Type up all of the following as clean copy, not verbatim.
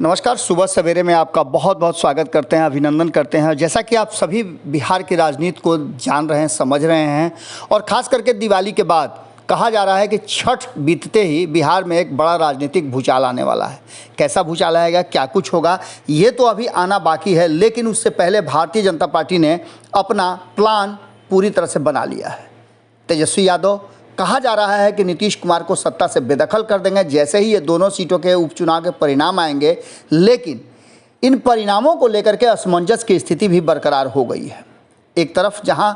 नमस्कार। सुबह सवेरे में आपका बहुत बहुत स्वागत करते हैं, अभिनंदन करते हैं। जैसा कि आप सभी बिहार की राजनीति को जान रहे हैं, समझ रहे हैं और ख़ास करके दिवाली के बाद कहा जा रहा है कि छठ बीतते ही बिहार में एक बड़ा राजनीतिक भूचाल आने वाला है। कैसा भूचाल आएगा, क्या कुछ होगा, ये तो अभी आना बाकी है। लेकिन उससे पहले भारतीय जनता पार्टी ने अपना प्लान पूरी तरह से बना लिया है। तेजस्वी यादव कहा जा रहा है कि नीतीश कुमार को सत्ता से बेदखल कर देंगे जैसे ही ये दोनों सीटों के उपचुनाव के परिणाम आएंगे। लेकिन इन परिणामों को लेकर के असमंजस की स्थिति भी बरकरार हो गई है। एक तरफ जहां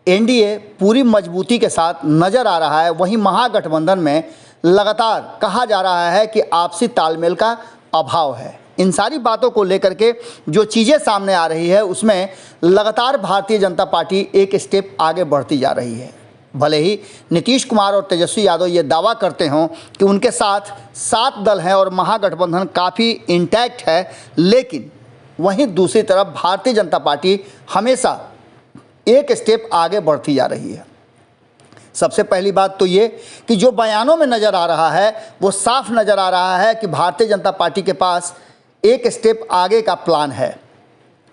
एनडीए पूरी मजबूती के साथ नज़र आ रहा है, वहीं महागठबंधन में लगातार कहा जा रहा है कि आपसी तालमेल का अभाव है। इन सारी बातों को लेकर के जो चीज़ें सामने आ रही है, उसमें लगातार भारतीय जनता पार्टी एक स्टेप आगे बढ़ती जा रही है। भले ही नीतीश कुमार और तेजस्वी यादव ये दावा करते हों कि उनके साथ 7 दल हैं और महागठबंधन काफ़ी इंटैक्ट है, लेकिन वहीं दूसरी तरफ भारतीय जनता पार्टी हमेशा एक स्टेप आगे बढ़ती जा रही है। सबसे पहली बात तो ये कि जो बयानों में नज़र आ रहा है वो साफ नज़र आ रहा है कि भारतीय जनता पार्टी के पास एक स्टेप आगे का प्लान है।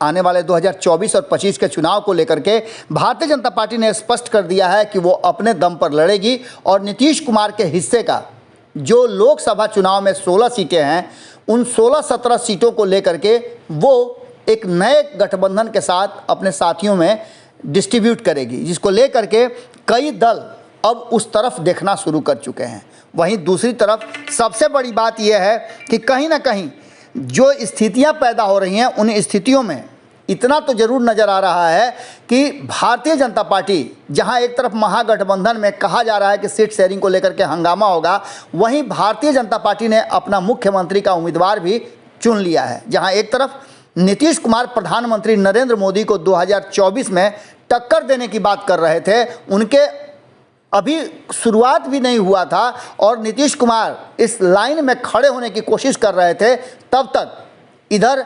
आने वाले 2024 और 25 के चुनाव को लेकर के भारतीय जनता पार्टी ने स्पष्ट कर दिया है कि वो अपने दम पर लड़ेगी और नीतीश कुमार के हिस्से का जो लोकसभा चुनाव में 16 सीटें हैं, उन 16-17 सीटों को लेकर के वो एक नए गठबंधन के साथ अपने साथियों में डिस्ट्रीब्यूट करेगी, जिसको लेकर के कई दल अब उस तरफ देखना शुरू कर चुके हैं। वहीं दूसरी तरफ सबसे बड़ी बात यह है कि कहीं ना कहीं जो स्थितियां पैदा हो रही हैं, उन स्थितियों में इतना तो ज़रूर नज़र आ रहा है कि भारतीय जनता पार्टी जहां एक तरफ महागठबंधन में कहा जा रहा है कि सीट शेयरिंग को लेकर के हंगामा होगा, वहीं भारतीय जनता पार्टी ने अपना मुख्यमंत्री का उम्मीदवार भी चुन लिया है। जहां एक तरफ नीतीश कुमार प्रधानमंत्री नरेंद्र मोदी को 2024 में टक्कर देने की बात कर रहे थे, उनके अभी शुरुआत भी नहीं हुआ था और नीतीश कुमार इस लाइन में खड़े होने की कोशिश कर रहे थे, तब तक इधर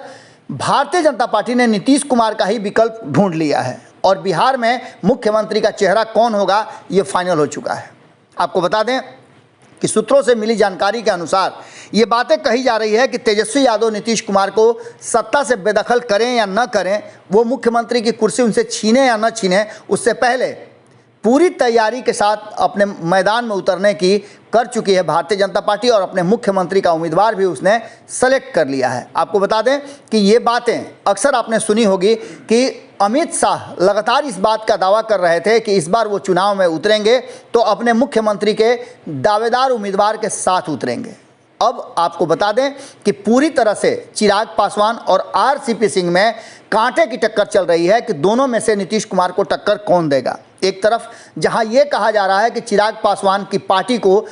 भारतीय जनता पार्टी ने नीतीश कुमार का ही विकल्प ढूंढ लिया है और बिहार में मुख्यमंत्री का चेहरा कौन होगा ये फाइनल हो चुका है। आपको बता दें कि सूत्रों से मिली जानकारी के अनुसार ये बातें कही जा रही है कि तेजस्वी यादव नीतीश कुमार को सत्ता से बेदखल करें या न करें, वो मुख्यमंत्री की कुर्सी उनसे छीने या न छीने, उससे पहले पूरी तैयारी के साथ अपने मैदान में उतरने की कर चुकी है भारतीय जनता पार्टी और अपने मुख्यमंत्री का उम्मीदवार भी उसने सेलेक्ट कर लिया है। आपको बता दें कि ये बातें अक्सर आपने सुनी होगी कि अमित शाह लगातार इस बात का दावा कर रहे थे कि इस बार वो चुनाव में उतरेंगे तो अपने मुख्यमंत्री के दावेदार उम्मीदवार के साथ उतरेंगे। अब आपको बता दें कि पूरी तरह से चिराग पासवान और आरसीपी सिंह में कांटे की टक्कर चल रही है कि दोनों में से नीतीश कुमार को टक्कर कौन देगा। एक तरफ जहां ये कहा जा रहा है कि चिराग पासवान की पार्टी को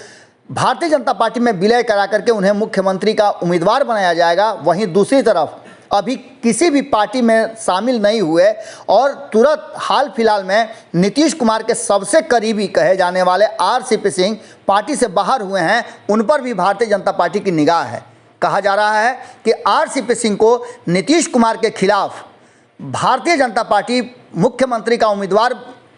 भारतीय जनता पार्टी में विलय करा करके उन्हें मुख्यमंत्री का उम्मीदवार बनाया जाएगा, वहीं दूसरी तरफ अभी किसी भी पार्टी में शामिल नहीं हुए और तुरंत हाल फिलहाल में नीतीश कुमार के सबसे करीबी कहे जाने वाले आरसीपी सिंह पार्टी से बाहर हुए हैं, उन पर भी भारतीय जनता पार्टी की निगाह है। कहा जा रहा है कि आरसीपी सिंह को नीतीश कुमार के खिलाफ भारतीय जनता पार्टी मुख्यमंत्री का उम्मीदवार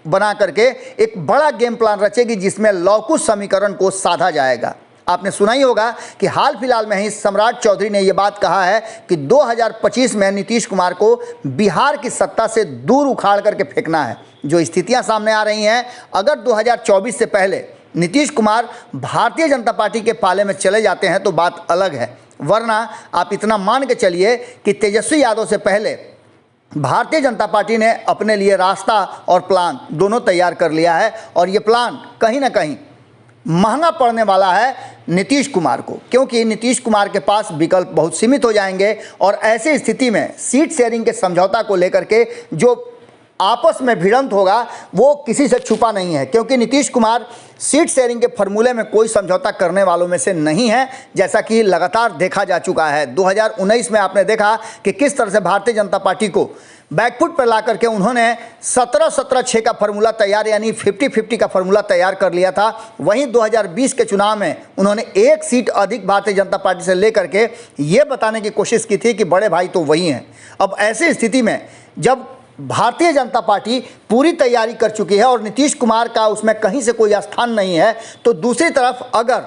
बना करके एक बड़ा गेम प्लान रचेगी, जिसमें लवकुश समीकरण को साधा जाएगा। आपने सुना ही होगा कि हाल फिलहाल में ही सम्राट चौधरी ने यह बात कहा है कि 2025 में नीतीश कुमार को बिहार की सत्ता से दूर उखाड़ करके फेंकना है। जो स्थितियां सामने आ रही हैं, अगर 2024 से पहले नीतीश कुमार भारतीय जनता पार्टी के पाले में चले जाते हैं तो बात अलग है, वरना आप इतना मान के चलिए कि तेजस्वी यादव से पहले भारतीय जनता पार्टी ने अपने लिए रास्ता और प्लान दोनों तैयार कर लिया है और ये प्लान कहीं ना कहीं महंगा पड़ने वाला है नीतीश कुमार को, क्योंकि नीतीश कुमार के पास विकल्प बहुत सीमित हो जाएंगे और ऐसी स्थिति में सीट शेयरिंग के समझौता को लेकर के जो आपस में भिड़ंत होगा वो किसी से छुपा नहीं है, क्योंकि नीतीश कुमार सीट शेयरिंग के फॉर्मूले में कोई समझौता करने वालों में से नहीं है, जैसा कि लगातार देखा जा चुका है। 2019 में आपने देखा कि किस तरह से भारतीय जनता पार्टी को बैकफुट पर ला करके उन्होंने 17-17-6 का फॉर्मूला तैयार यानी 50-50 का फॉर्मूला तैयार कर लिया था। वहीं 2020 के चुनाव में उन्होंने एक सीट अधिक भारतीय जनता पार्टी से लेकर के ये बताने की कोशिश की थी कि बड़े भाई तो वही हैं। अब ऐसी स्थिति में जब भारतीय जनता पार्टी पूरी तैयारी कर चुकी है और नीतीश कुमार का उसमें कहीं से कोई स्थान नहीं है, तो दूसरी तरफ अगर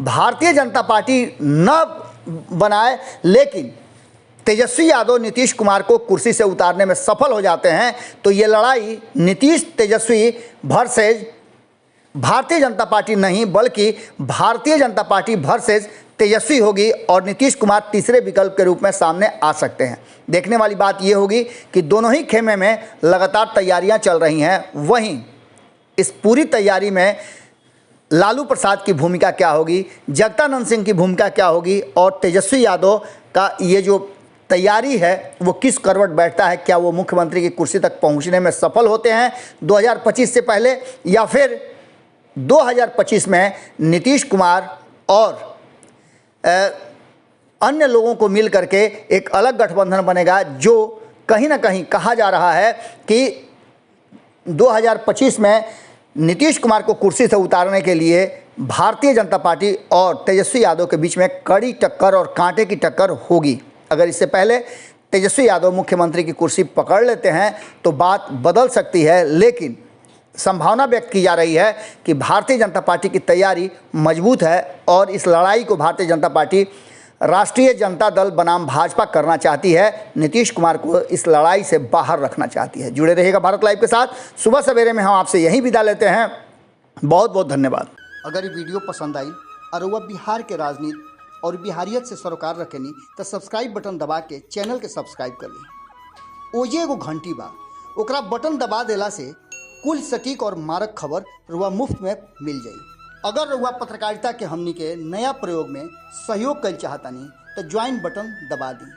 भारतीय जनता पार्टी न बनाए, लेकिन तेजस्वी यादव नीतीश कुमार को कुर्सी से उतारने में सफल हो जाते हैं, तो ये लड़ाई नीतीश तेजस्वी वर्सेज भारतीय जनता पार्टी नहीं, बल्कि भारतीय जनता पार्टी वर्सेज तेजस्वी होगी और नीतीश कुमार तीसरे विकल्प के रूप में सामने आ सकते हैं। देखने वाली बात यह होगी कि दोनों ही खेमे में लगातार तैयारियां चल रही हैं। वहीं इस पूरी तैयारी में लालू प्रसाद की भूमिका क्या होगी, जगदानंद सिंह की भूमिका क्या होगी और तेजस्वी यादव का ये जो तैयारी है वो किस करवट बैठता है, क्या वो मुख्यमंत्री की कुर्सी तक पहुंचने में सफल होते हैं 2025 से पहले, या फिर 2025 में नीतीश कुमार और अन्य लोगों को मिल करके एक अलग गठबंधन बनेगा, जो कहीं ना कहीं कहा जा रहा है कि 2025 में नीतीश कुमार को कुर्सी से उतारने के लिए भारतीय जनता पार्टी और तेजस्वी यादव के बीच में कड़ी टक्कर और कांटे की टक्कर होगी। अगर इससे पहले तेजस्वी यादव मुख्यमंत्री की कुर्सी पकड़ लेते हैं तो बात बदल सकती है, लेकिन संभावना व्यक्त की जा रही है कि भारतीय जनता पार्टी की तैयारी मजबूत है और इस लड़ाई को भारतीय जनता पार्टी राष्ट्रीय जनता दल बनाम भाजपा करना चाहती है। नीतीश कुमार को इस लड़ाई से बाहर रखना चाहती है। जुड़े रहिएगा भारत लाइव के साथ। सुबह सवेरे में हम आपसे यही विदा लेते हैं। बहुत बहुत धन्यवाद। अगर ये वीडियो पसंद आई और वह बिहार के राजनीति और बिहारियत से सरोकार रखेनी तो सब्सक्राइब बटन दबा के चैनल के सब्सक्राइब कर ली। ओजे एगो घंटी बा, ओकरा बटन दबा देला से कुल सटीक और मारक खबर रुआ मुफ्त में मिल जाई। अगर रुआ पत्रकारिता के हमनी के नया प्रयोग में सहयोग कर चाहतानी तो ज्वाइन बटन दबा दी।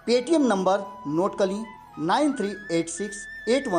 पेटीएम नंबर नोट कर ली 938681